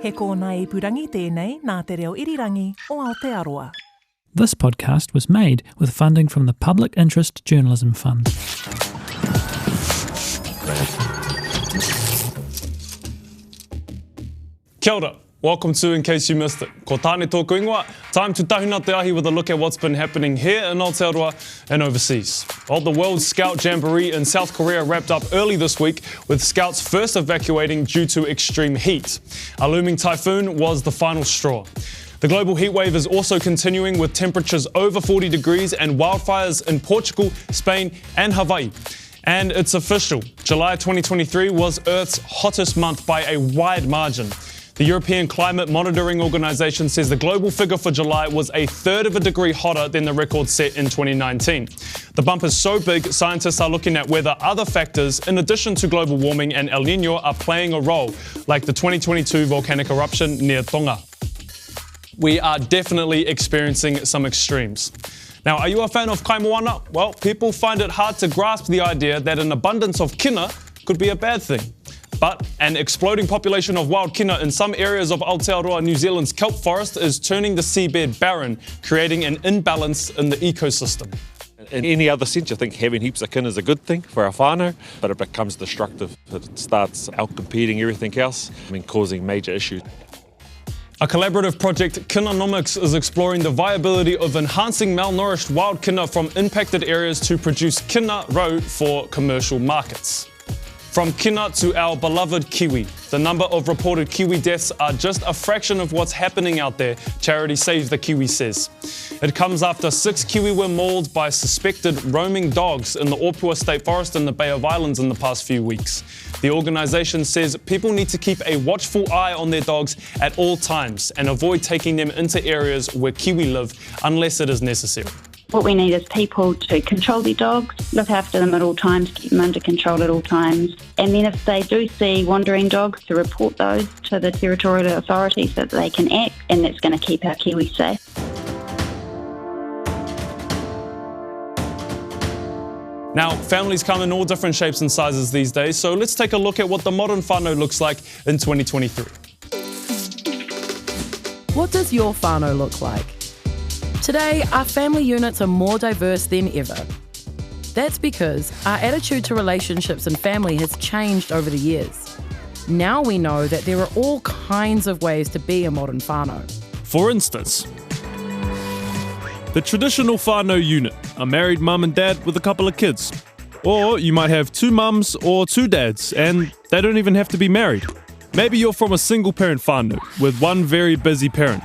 He kōna ipurangi tēnei nā te reo irirangi o Aotearoa. This podcast was made with funding from the Public Interest Journalism Fund. Kia ora. Welcome to In Case You Missed It. Ko tāne tōku ingoa, time to tahuna te ahi with a look at what's been happening here in Aotearoa and overseas. Well, the World Scout Jamboree in South Korea wrapped up early this week, with scouts first evacuating due to extreme heat. A looming typhoon was the final straw. The global heatwave is also continuing, with temperatures over 40 degrees and wildfires in Portugal, Spain and Hawaii. And it's official. July 2023 was Earth's hottest month by a wide margin. The European Climate Monitoring Organization says the global figure for July was a third of a degree hotter than the record set in 2019. The bump is so big, scientists are looking at whether other factors, in addition to global warming and El Niño, are playing a role, like the 2022 volcanic eruption near Tonga. We are definitely experiencing some extremes. Now, are you a fan of kai moana? Well, people find it hard to grasp the idea that an abundance of kina could be a bad thing. But an exploding population of wild kina in some areas of Aotearoa, New Zealand's kelp forest, is turning the seabed barren, creating an imbalance in the ecosystem. In any other sense, I think having heaps of kina is a good thing for our whānau, but it becomes destructive. It starts out-competing everything else, causing major issues. A collaborative project, Kinanomics, is exploring the viability of enhancing malnourished wild kina from impacted areas to produce kina roe for commercial markets. From kina to our beloved kiwi, the number of reported kiwi deaths are just a fraction of what's happening out there, charity Save the Kiwi says. It comes after 6 kiwi were mauled by suspected roaming dogs in the Opua State Forest in the Bay of Islands in the past few weeks. The organisation says people need to keep a watchful eye on their dogs at all times and avoid taking them into areas where kiwi live unless it is necessary. What we need is people to control their dogs, look after them at all times, keep them under control at all times. And then if they do see wandering dogs, to report those to the territorial authorities so that they can act, and that's going to keep our kiwis safe. Now, families come in all different shapes and sizes these days, so let's take a look at what the modern whānau looks like in 2023. What does your whānau look like? Today, our family units are more diverse than ever. That's because our attitude to relationships and family has changed over the years. Now we know that there are all kinds of ways to be a modern whānau. For instance, the traditional whānau unit, a married mum and dad with a couple of kids. Or you might have 2 mums or 2 dads, and they don't even have to be married. Maybe you're from a single parent whānau with one very busy parent.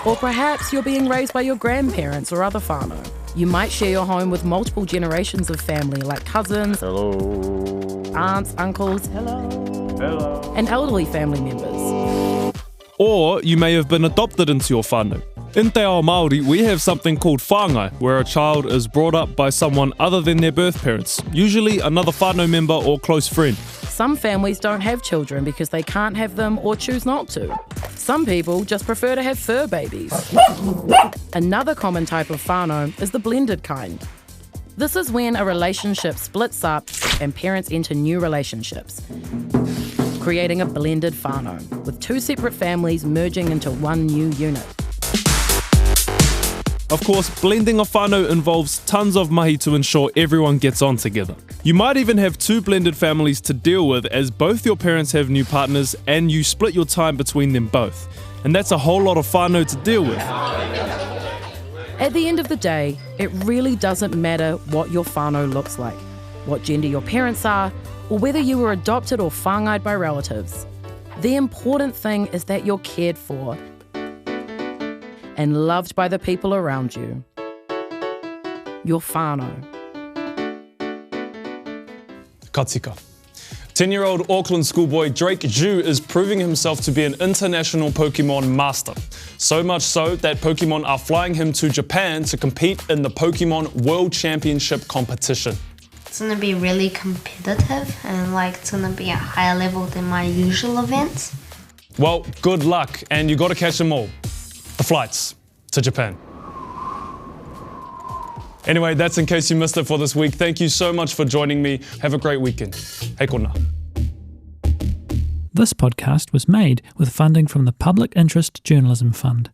Or perhaps you're being raised by your grandparents or other whānau. You might share your home with multiple generations of family, like cousins, Hello. aunts, uncles, Hello. and elderly family members. Or you may have been adopted into your whānau. In Te Ao Māori, we have something called whāngai, where a child is brought up by someone other than their birth parents, usually another whānau member or close friend. Some families don't have children because they can't have them or choose not to. Some people just prefer to have fur babies. Another common type of whānau is the blended kind. This is when a relationship splits up and parents enter new relationships, creating a blended whānau, with 2 separate families merging into one new unit. Of course, blending a whānau involves tons of mahi to ensure everyone gets on together. You might even have 2 blended families to deal with, as both your parents have new partners and you split your time between them both. And that's a whole lot of whānau to deal with. At the end of the day, it really doesn't matter what your whānau looks like, what gender your parents are, or whether you were adopted or whāngai by relatives. The important thing is that you're cared for and loved by the people around you. Your whānau. Ka tika. 10-year-old Auckland schoolboy Drake Ju is proving himself to be an international Pokemon master. So much so that Pokemon are flying him to Japan to compete in the Pokemon World Championship competition. It's going to be really competitive and it's going to be a higher level than my usual events. Well, good luck, and you got to catch them all. The flights to Japan. Anyway, that's In Case You Missed It for this week. Thank you so much for joining me. Have a great weekend. Hei kona. This podcast was made with funding from the Public Interest Journalism Fund.